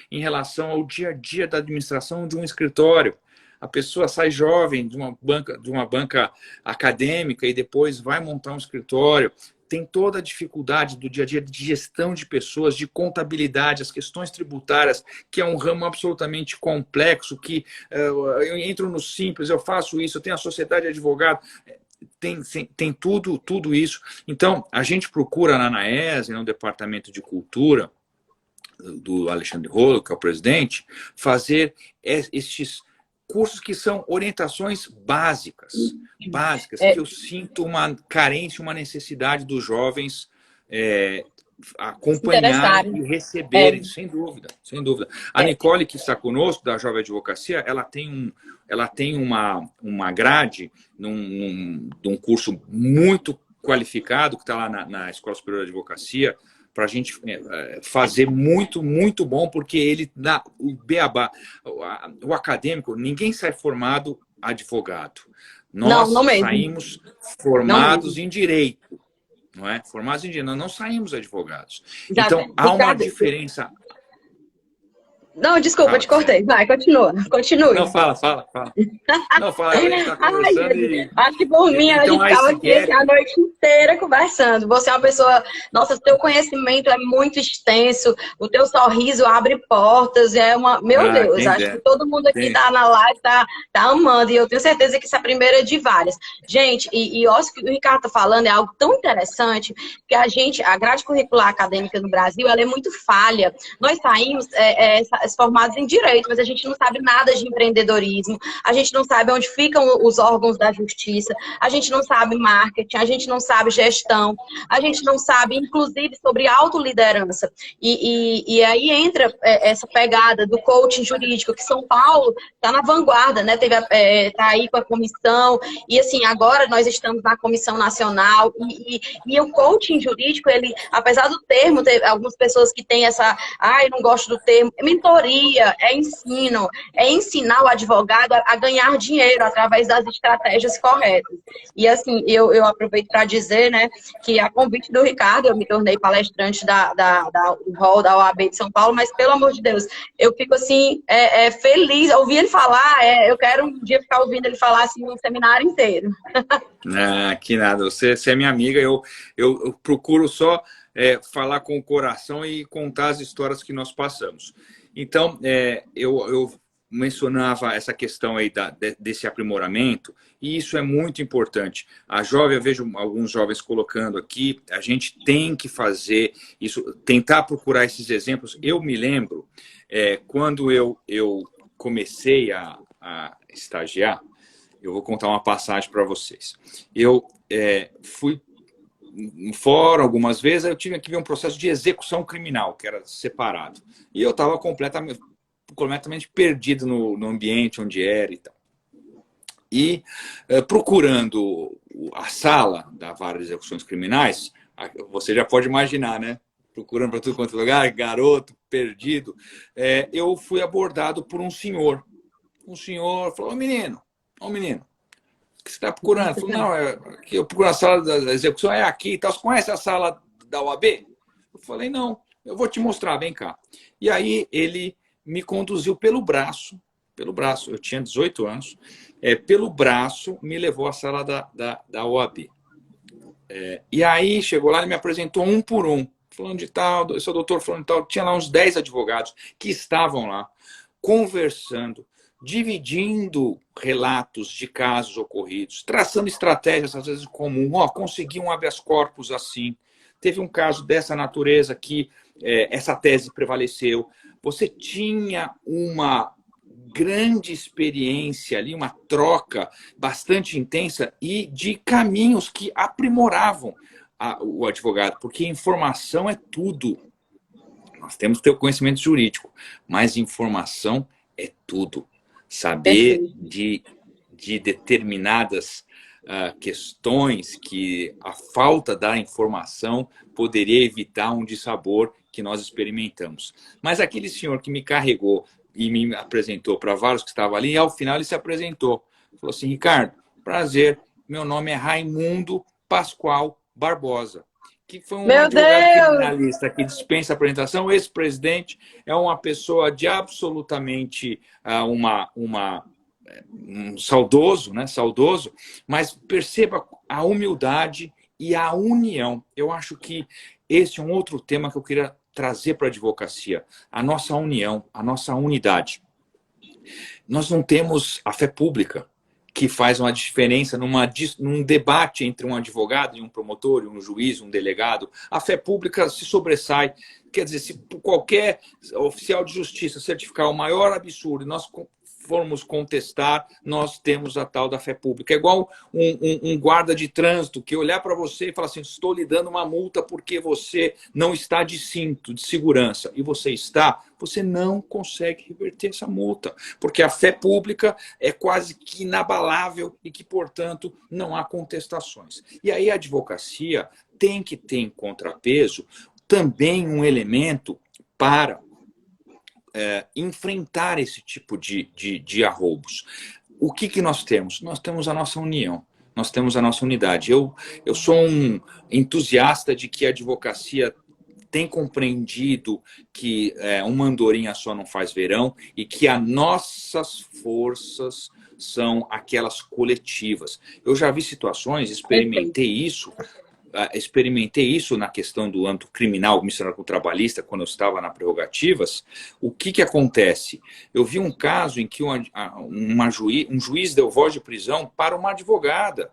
em relação ao dia a dia da administração de um escritório. A pessoa sai jovem de uma banca acadêmica e depois vai montar um escritório. Tem toda a dificuldade do dia a dia de gestão de pessoas, de contabilidade, as questões tributárias, que é um ramo absolutamente complexo, que eu entro no simples, eu faço isso, eu tenho a sociedade de advogado, tem tudo isso. Então, a gente procura na ANAESE, no Departamento de Cultura, do Alexandre Rolo, que é o presidente, fazer estes cursos que são orientações básicas, que eu sinto uma carência, uma necessidade dos jovens acompanharem e receberem, sem dúvida, sem dúvida. A Nicole, que está conosco, da Jovem Advocacia, ela tem uma grade de um curso muito qualificado, que está lá na Escola Superior de Advocacia, para a gente fazer muito bom, porque ele dá o beabá. O acadêmico, ninguém sai formado advogado. Nós não mesmo. saímos formados em direito, não é? Formados em direito, nós não saímos advogados. Então, há uma diferença. Não, desculpa, te cortei. Vai, continue. Não, fala. Não, fala, a gente está conversando e... Acho que por mim, a gente ficava aqui a noite inteira conversando. Você é uma pessoa... Nossa, teu conhecimento é muito extenso, o teu sorriso abre portas, Meu Deus, acho que todo mundo aqui está na live, tá amando, e eu tenho certeza que essa primeira é de várias. Gente, e o que o Ricardo está falando é algo tão interessante, que a grade curricular acadêmica no Brasil, ela é muito falha. Nós saímos... formados em direito, mas a gente não sabe nada de empreendedorismo, a gente não sabe onde ficam os órgãos da justiça, a gente não sabe marketing, a gente não sabe gestão, a gente não sabe, inclusive, sobre autoliderança. E aí entra essa pegada do coaching jurídico, que São Paulo está na vanguarda, né? Tá aí com a comissão, e assim, agora nós estamos na Comissão Nacional, e o coaching jurídico, ele, apesar do termo, tem algumas pessoas que têm essa, eu não gosto do termo, mentoria, é ensino, é ensinar o advogado a ganhar dinheiro através das estratégias corretas. E assim, eu aproveito para dizer, né, que a convite do Ricardo, eu me tornei palestrante do hall da OAB de São Paulo, mas pelo amor de Deus, eu fico assim, feliz, ouvir ele falar, eu quero um dia ficar ouvindo ele falar assim no seminário inteiro. Que nada, você é minha amiga, eu procuro só falar com o coração e contar as histórias que nós passamos. Então, eu mencionava essa questão aí desse aprimoramento, e isso é muito importante. Eu vejo alguns jovens colocando aqui, a gente tem que fazer isso, tentar procurar esses exemplos. Eu me lembro, quando eu comecei a estagiar, eu vou contar uma passagem para vocês. Eu fui no fórum algumas vezes, eu tive que ver um processo de execução criminal, que era separado. E eu estava completamente perdido no ambiente onde era e tal. E procurando a sala da vara de execuções criminais, você já pode imaginar, né? Procurando para tudo quanto é lugar, garoto, perdido. Eu fui abordado por um senhor. Um senhor falou, ô menino, o que você está procurando? Eu falei, não, eu procuro a sala da execução, é aqui e tal. Você conhece a sala da OAB? Eu falei, não, eu vou te mostrar, vem cá. E aí ele me conduziu pelo braço, eu tinha 18 anos, pelo braço me levou à sala da OAB. E aí chegou lá e me apresentou um por um, falando de tal, eu sou doutor falando de tal, tinha lá uns 10 advogados que estavam lá, conversando, dividindo relatos de casos ocorridos, traçando estratégias, às vezes, comum. Consegui um habeas corpus assim. Teve um caso dessa natureza que essa tese prevaleceu. Você tinha uma grande experiência ali, uma troca bastante intensa e de caminhos que aprimoravam o advogado, porque informação é tudo. Nós temos que ter o conhecimento jurídico, mas informação é tudo. Saber de determinadas questões que a falta da informação poderia evitar um dissabor que nós experimentamos. Mas aquele senhor que me carregou e me apresentou para vários que estavam ali, e ao final ele se apresentou. Falou assim, Ricardo, prazer, meu nome é Raimundo Pascoal Barbosa, que foi um advogado criminalista que dispensa apresentação, ex-presidente, é uma pessoa de absolutamente um saudoso, né? Saudoso, mas perceba a humildade e a união. Eu acho que esse é um outro tema que eu queria trazer para a advocacia, a nossa união, a nossa unidade. Nós não temos a fé pública, que faz uma diferença num debate entre um advogado e um promotor, um juiz, um delegado. A fé pública se sobressai. Quer dizer, se qualquer oficial de justiça certificar o maior absurdo e nós formos contestar, nós temos a tal da fé pública. É igual um guarda de trânsito que olhar para você e falar assim, estou lhe dando uma multa porque você não está de cinto de segurança. E você está, você não consegue reverter essa multa. Porque a fé pública é quase que inabalável e que, portanto, não há contestações. E aí a advocacia tem que ter em contrapeso também um elemento para enfrentar esse tipo de arroubos. O que nós temos? Nós temos a nossa união, nós temos a nossa unidade. Eu sou um entusiasta de que a advocacia tem compreendido que uma andorinha só não faz verão e que as nossas forças são aquelas coletivas. Eu já vi situações, experimentei isso na questão do âmbito criminal, misturado com o trabalhista, quando eu estava na prerrogativas. O que acontece? Eu vi um caso em que um juiz deu voz de prisão para uma advogada.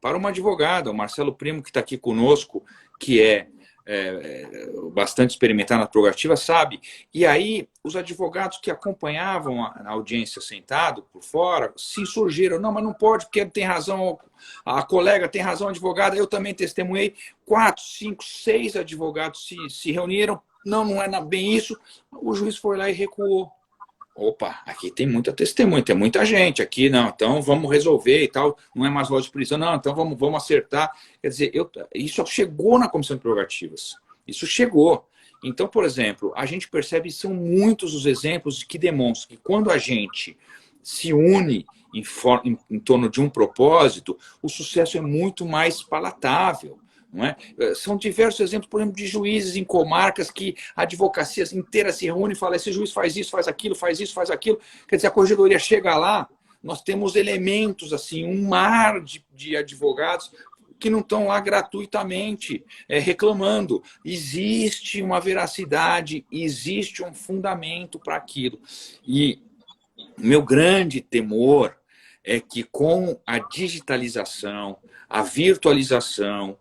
O Marcelo Primo, que está aqui conosco, que é bastante experimentado na prerrogativa, sabe. E aí, os advogados que acompanhavam a audiência sentado por fora se insurgiram. Não, mas não pode, porque tem razão, a colega tem razão, a advogada, eu também testemunhei. 4, 5, 6 advogados se reuniram. Não é bem isso. O juiz foi lá e recuou. Opa, aqui tem muita testemunha, tem muita gente aqui, não, então vamos resolver e tal, não é mais voz de prisão, não, então vamos acertar. Quer dizer, isso chegou na comissão de prerrogativas, isso chegou. Então, por exemplo, a gente percebe que são muitos os exemplos que demonstram que quando a gente se une em torno de um propósito, o sucesso é muito mais palatável. Não é? São diversos exemplos, por exemplo, de juízes em comarcas que a advocacia inteira se reúne e fala, esse juiz faz isso, faz aquilo, faz isso, faz aquilo. Quer dizer, a corregedoria chega lá, nós temos elementos, assim, um mar de advogados que não estão lá gratuitamente reclamando. Existe uma veracidade, existe um fundamento para aquilo. E meu grande temor é que com a digitalização, a virtualização,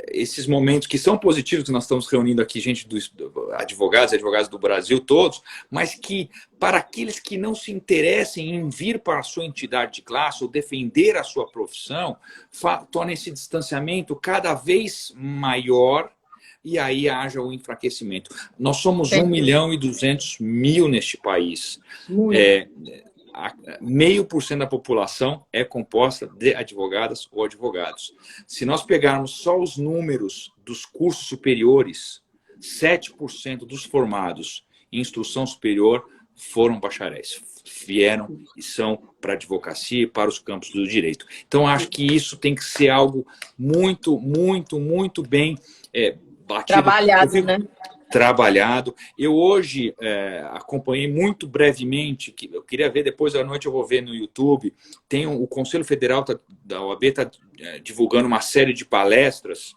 esses momentos que são positivos, que nós estamos reunindo aqui, gente dos advogados do Brasil todos, mas que para aqueles que não se interessem em vir para a sua entidade de classe ou defender a sua profissão, torna esse distanciamento cada vez maior e aí haja o enfraquecimento. Nós somos 1.200.000 neste país. 0,5% da população é composta de advogadas ou advogados. Se nós pegarmos só os números dos cursos superiores, 7% dos formados em instrução superior foram bacharéis. Vieram e são para a advocacia e para os campos do direito. Então, acho que isso tem que ser algo muito, muito, muito bem batido. Trabalhado, né? Trabalhado. Eu hoje acompanhei muito brevemente, eu queria ver, depois da noite eu vou ver no YouTube, tem o Conselho Federal da OAB está divulgando uma série de palestras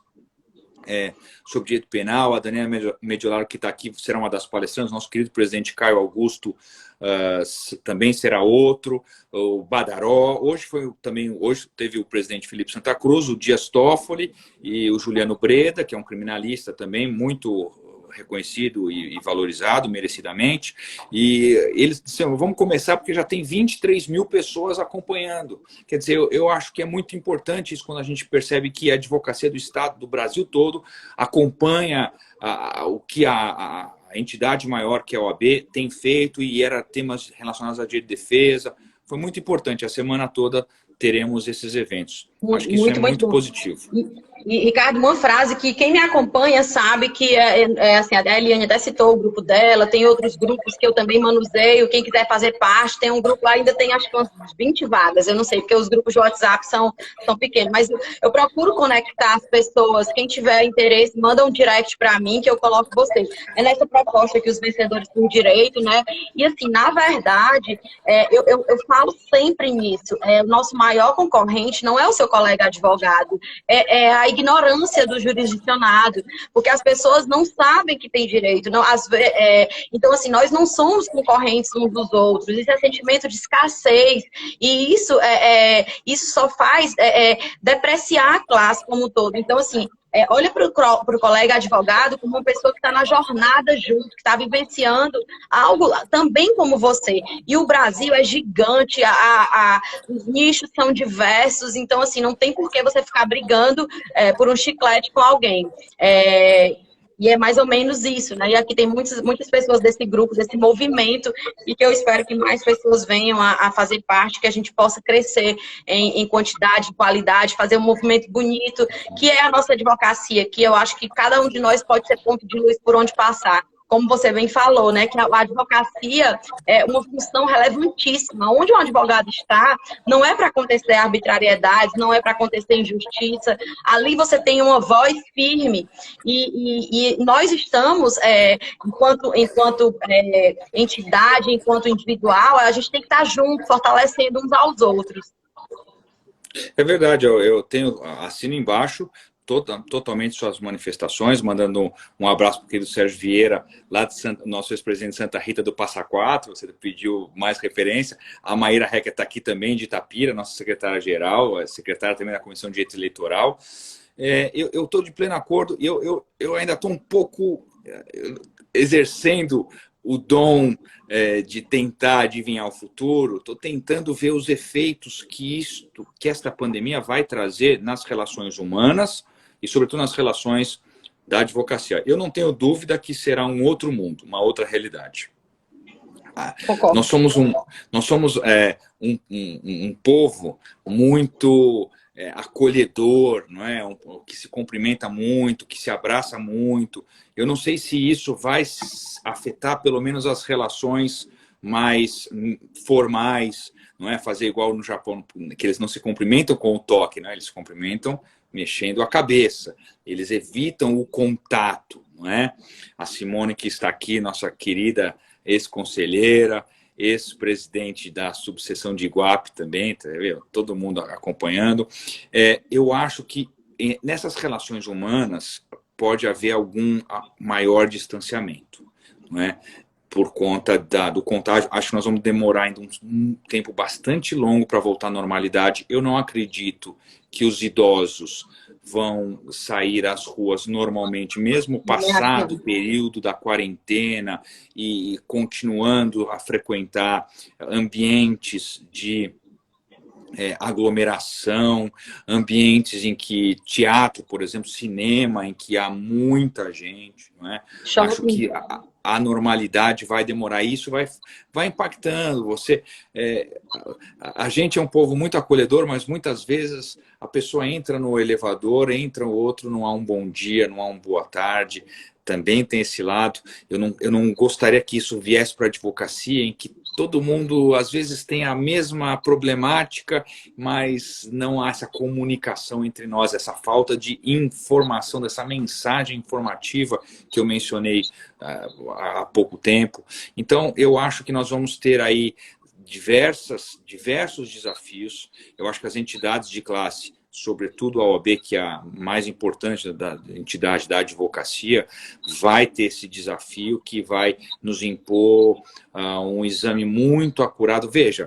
sobre direito penal. A Daniela Mediolaro, que está aqui, será uma das palestrantes. Nosso querido presidente Caio Augusto também será outro. O Badaró. Hoje teve o presidente Felipe Santa Cruz, o Dias Toffoli e o Juliano Breda, que é um criminalista também muito reconhecido e valorizado merecidamente. E eles disseram, vamos começar porque já tem 23 mil pessoas acompanhando. Quer dizer, eu acho que é muito importante isso quando a gente percebe que a advocacia do Estado, do Brasil todo, acompanha o que a entidade maior, que é a OAB, tem feito, e era temas relacionados à direito de defesa. Foi muito importante. A semana toda teremos esses eventos. Acho que isso é muito positivo. E, Ricardo, uma frase que quem me acompanha sabe que assim, a Eliane até citou o grupo dela, tem outros grupos que eu também manuseio, quem quiser fazer parte, tem um grupo lá, ainda tem acho que umas 20 vagas, eu não sei, porque os grupos de WhatsApp são pequenos, mas eu procuro conectar as pessoas, quem tiver interesse, manda um direct para mim que eu coloco vocês. É nessa proposta que os vencedores por direito, né? E assim, na verdade, eu falo sempre nisso, o nosso maior concorrente não é o seu colega advogado, é a ignorância do jurisdicionado, porque as pessoas não sabem que tem direito. Não, então, assim, nós não somos concorrentes uns dos outros, isso é sentimento de escassez, e isso só faz depreciar a classe como um todo. Então, assim, olha para o colega advogado como uma pessoa que está na jornada junto, que está vivenciando algo também como você. E o Brasil é gigante, os nichos são diversos, então, assim, não tem por que você ficar brigando por um chiclete com alguém. E é mais ou menos isso, né? E aqui tem muitas pessoas desse grupo, desse movimento, e que eu espero que mais pessoas venham a fazer parte, que a gente possa crescer em quantidade, em qualidade, fazer um movimento bonito, que é a nossa advocacia, que eu acho que cada um de nós pode ser ponto de luz por onde passar. Como você bem falou, né, que a advocacia é uma função relevantíssima. Onde um advogado está, não é para acontecer arbitrariedades, não é para acontecer injustiça. Ali você tem uma voz firme e nós estamos, enquanto entidade, enquanto individual, a gente tem que estar junto, fortalecendo uns aos outros. É verdade, eu assino embaixo totalmente suas manifestações, mandando um abraço para o querido Sérgio Vieira, lá de nosso ex-presidente de Santa Rita do Passa Quatro, você pediu mais referência. A Maíra Hecker está aqui também, de Itapira, nossa secretária-geral, secretária também da Comissão de Direito Eleitoral. Eu estou de pleno acordo, e eu ainda estou um pouco exercendo o dom de tentar adivinhar o futuro. Estou tentando ver os efeitos que esta pandemia vai trazer nas relações humanas e, sobretudo, nas relações da advocacia. Eu não tenho dúvida que será um outro mundo, uma outra realidade. Nós somos um povo muito acolhedor, não é? Que se cumprimenta muito, que se abraça muito. Eu não sei se isso vai afetar pelo menos as relações mais formais, não é? Fazer igual no Japão, que eles não se cumprimentam com o toque, não é? Eles se cumprimentam mexendo a cabeça. Eles evitam o contato, não é? A Simone, que está aqui, nossa querida ex-conselheira, ex-presidente da subseção de Iguape também, tá vendo? Todo mundo acompanhando. Eu acho que nessas relações humanas pode haver algum maior distanciamento, não é? Por conta do contágio. Acho que nós vamos demorar ainda um tempo bastante longo para voltar à normalidade. Eu não acredito que os idosos vão sair às ruas normalmente, mesmo passado o período da quarentena e continuando a frequentar ambientes de aglomeração, ambientes em que teatro, por exemplo, cinema, em que há muita gente, não é? Acho que a normalidade vai demorar, isso vai impactando você. A gente é um povo muito acolhedor, mas muitas vezes a pessoa entra no elevador, entra o outro, não há um bom dia, não há uma boa tarde. Também tem esse lado. Eu não gostaria que isso viesse para a advocacia, em que todo mundo, às vezes, tem a mesma problemática, mas não há essa comunicação entre nós, essa falta de informação, dessa mensagem informativa que eu mencionei há pouco tempo. Então, eu acho que nós vamos ter aí diversos desafios. Eu acho que as entidades de classe, sobretudo a OAB, que é a mais importante da entidade da advocacia, vai ter esse desafio que vai nos impor um exame muito acurado. Veja,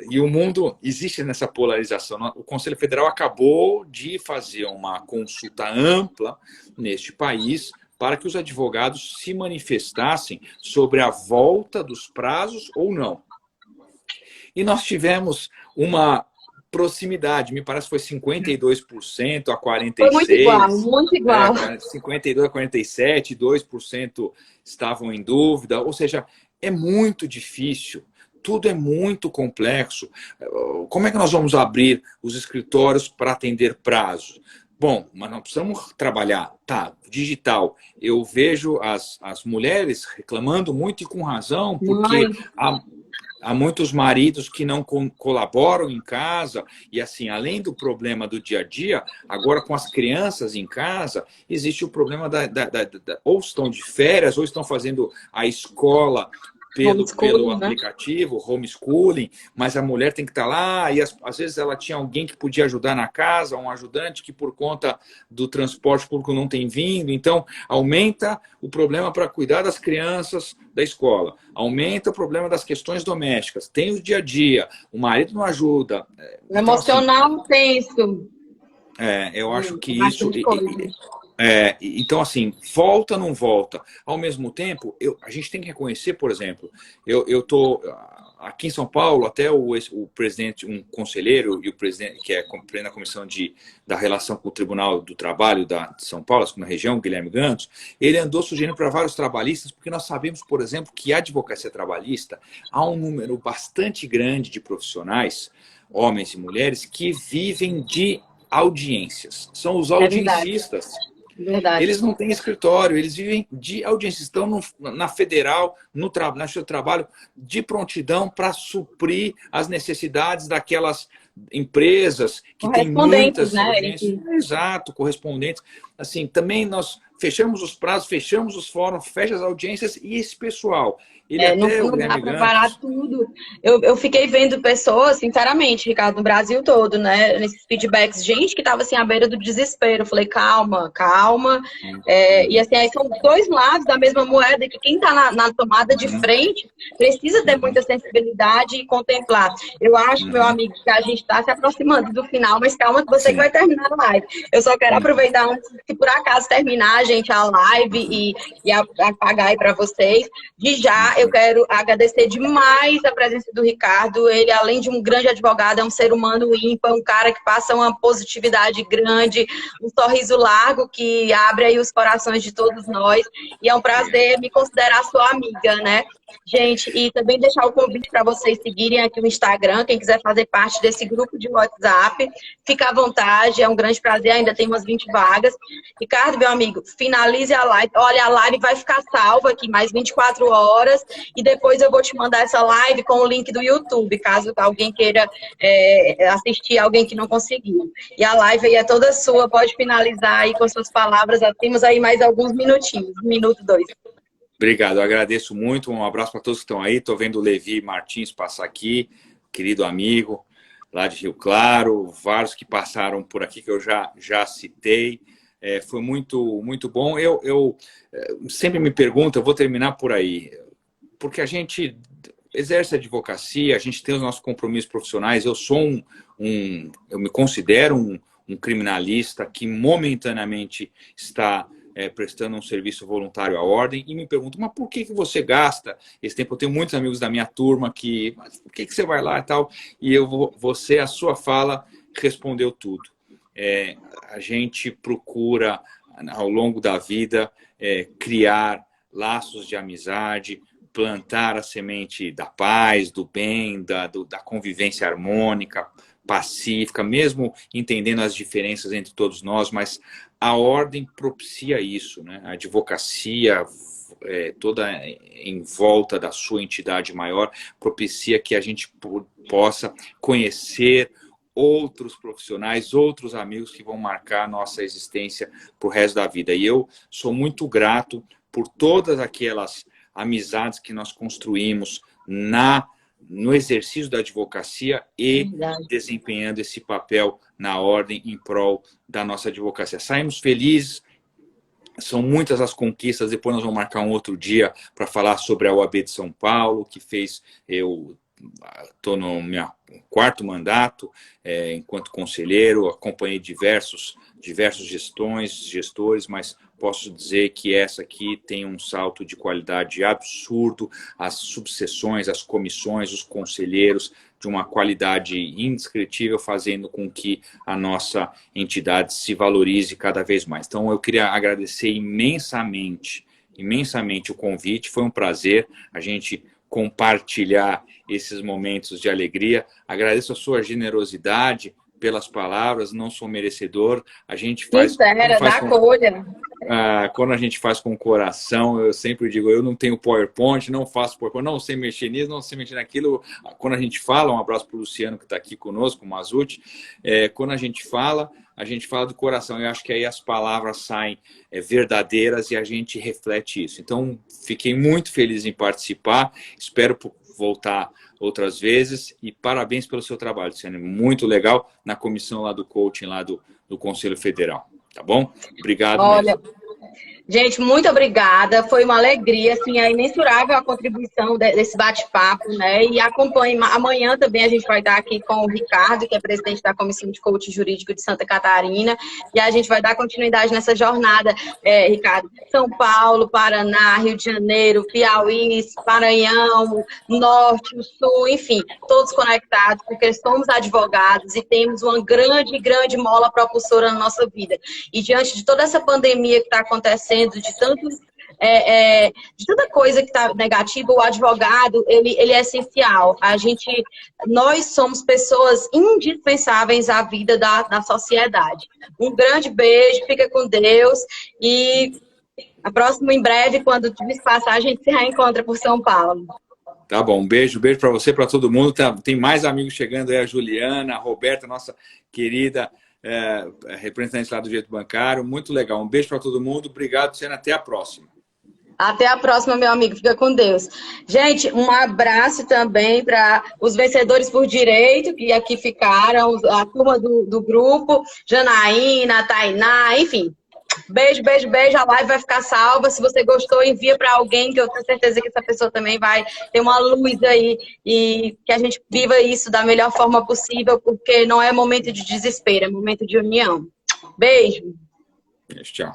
e o mundo existe nessa polarização. O Conselho Federal acabou de fazer uma consulta ampla neste país para que os advogados se manifestassem sobre a volta dos prazos ou não. E nós tivemos uma proximidade, me parece que foi 52% a 46%. Foi muito igual. 52% a 47%, 2% estavam em dúvida. Ou seja, é muito difícil, tudo é muito complexo. Como é que nós vamos abrir os escritórios para atender prazos? Bom, mas nós precisamos trabalhar, tá, digital. Eu vejo as mulheres reclamando muito e com razão, porque há muitos maridos que não colaboram em casa e, assim, além do problema do dia a dia, agora com as crianças em casa, existe o problema ou estão de férias ou estão fazendo a escola pelo aplicativo, homeschooling, mas a mulher tem que estar lá e às vezes ela tinha alguém que podia ajudar na casa, um ajudante que por conta do transporte público não tem vindo, então aumenta o problema para cuidar das crianças da escola, aumenta o problema das questões domésticas, tem o dia a dia, o marido não ajuda. O emocional tenso. Eu acho que isso... então, assim, volta ou não volta? Ao mesmo tempo, a gente tem que reconhecer, por exemplo, eu estou aqui em São Paulo, até o presidente, um conselheiro, e o presidente, que é presidente da comissão da relação com o Tribunal do Trabalho de São Paulo, na região, Guilherme Gantos, ele andou sugerindo para vários trabalhistas, porque nós sabemos, por exemplo, que a advocacia trabalhista há um número bastante grande de profissionais, homens e mulheres, que vivem de audiências. São os audiencistas. Verdade. Eles não têm escritório, eles vivem de audiência, estão na federal, na seu trabalho, de prontidão para suprir as necessidades daquelas empresas que têm muitas audiências. Exato, correspondentes. Assim, também nós fechamos os prazos, fechamos os fóruns, fecha as audiências e esse pessoal. Não dá para parar tudo. Eu fiquei vendo pessoas, sinceramente, Ricardo, no Brasil todo, né? Nesses feedbacks, gente que estava assim à beira do desespero. Eu falei, calma, calma. E assim, aí são dois lados da mesma moeda, que quem está na tomada de frente precisa ter muita sensibilidade e contemplar. Eu acho, meu amigo, que a gente está se aproximando do final, mas calma que você que vai terminar a live. Eu só quero aproveitar, se por acaso terminar, gente, a live e apagar aí para vocês. De já, eu quero agradecer demais a presença do Ricardo. Ele, além de um grande advogado, é um ser humano ímpar, um cara que passa uma positividade grande, um sorriso largo que abre aí os corações de todos nós. E é um prazer me considerar sua amiga, né? Gente, e também deixar o convite para vocês seguirem aqui o Instagram, quem quiser fazer parte desse grupo de WhatsApp, fica à vontade, é um grande prazer, ainda tem umas 20 vagas. Ricardo, meu amigo, finalize a live. Olha, a live vai ficar salva aqui mais 24 horas e depois eu vou te mandar essa live com o link do YouTube, caso alguém queira assistir, alguém que não conseguiu. E a live aí é toda sua, pode finalizar aí com suas palavras, temos aí mais alguns minutinhos, 1 minuto, 2. Obrigado, eu agradeço muito, um abraço para todos que estão aí, estou vendo o Levi Martins passar aqui, querido amigo, lá de Rio Claro, vários que passaram por aqui que eu já citei, foi muito, muito bom. Eu sempre me pergunto, eu vou terminar por aí, porque a gente exerce a advocacia, a gente tem os nossos compromissos profissionais, eu sou eu me considero um criminalista que momentaneamente está prestando um serviço voluntário à ordem, e me pergunto, mas por que você gasta esse tempo? Eu tenho muitos amigos da minha turma mas por que você vai lá e tal? E a sua fala respondeu tudo. A gente procura, ao longo da vida, criar laços de amizade, plantar a semente da paz, do bem, da convivência harmônica, pacífica, mesmo entendendo as diferenças entre todos nós, mas a ordem propicia isso, né? A advocacia, toda em volta da sua entidade maior, propicia que a gente possa conhecer outros profissionais, outros amigos que vão marcar a nossa existência para o resto da vida. E eu sou muito grato por todas aquelas amizades que nós construímos no exercício da advocacia e desempenhando esse papel na ordem em prol da nossa advocacia. Saímos felizes, são muitas as conquistas, depois nós vamos marcar um outro dia para falar sobre a OAB de São Paulo, que fez eu estou no meu quarto mandato enquanto conselheiro, acompanhei diversos gestores, mas posso dizer que essa aqui tem um salto de qualidade absurdo, as subseções, as comissões, os conselheiros, de uma qualidade indescritível, fazendo com que a nossa entidade se valorize cada vez mais. Então, eu queria agradecer imensamente o convite, foi um prazer a gente compartilhar esses momentos de alegria. Agradeço a sua generosidade pelas palavras, não sou merecedor. A gente faz... Quando a gente faz com o coração, eu sempre digo, eu não tenho PowerPoint, não faço PowerPoint, não sei mexer nisso, não sei mexer naquilo. Quando a gente fala, um abraço para o Luciano, que está aqui conosco, o Mazuti, quando a gente fala do coração. Eu acho que aí as palavras saem verdadeiras e a gente reflete isso. Então, fiquei muito feliz em participar, espero voltar outras vezes e parabéns pelo seu trabalho, Luciano. Muito legal na comissão lá do coaching, lá do Conselho Federal. Tá bom? Obrigado. Olha, gente, muito obrigada. Foi uma alegria, assim, é imensurável a contribuição desse bate-papo, né? E acompanhe, amanhã também a gente vai estar aqui com o Ricardo, que é presidente da Comissão de Coaching Jurídico de Santa Catarina, e a gente vai dar continuidade nessa jornada, Ricardo. São Paulo, Paraná, Rio de Janeiro, Piauí, Maranhão, Norte, o Sul, enfim, todos conectados, porque somos advogados e temos uma grande mola propulsora na nossa vida. E diante de toda essa pandemia que está acontecendo, de tanta coisa que está negativa, o advogado, ele é essencial. Nós somos pessoas indispensáveis à vida da sociedade. Um grande beijo, fica com Deus e a próxima, em breve, quando tiver espaço, a gente se reencontra por São Paulo. Tá bom, um beijo para você, para todo mundo. Tem mais amigos chegando aí, a Juliana, a Roberta, nossa querida representante lá do Direito Bancário. Muito legal. Um beijo para todo mundo. Obrigado, Luciana. Até a próxima. Até a próxima, meu amigo. Fica com Deus. Gente, um abraço também para os vencedores por direito, que aqui ficaram, a turma do grupo, Janaína, Tainá, enfim. Beijo. A live vai ficar salva. Se você gostou, envia para alguém, que eu tenho certeza que essa pessoa também vai ter uma luz aí e que a gente viva isso da melhor forma possível, porque não é momento de desespero, é momento de união. Beijo. Tchau.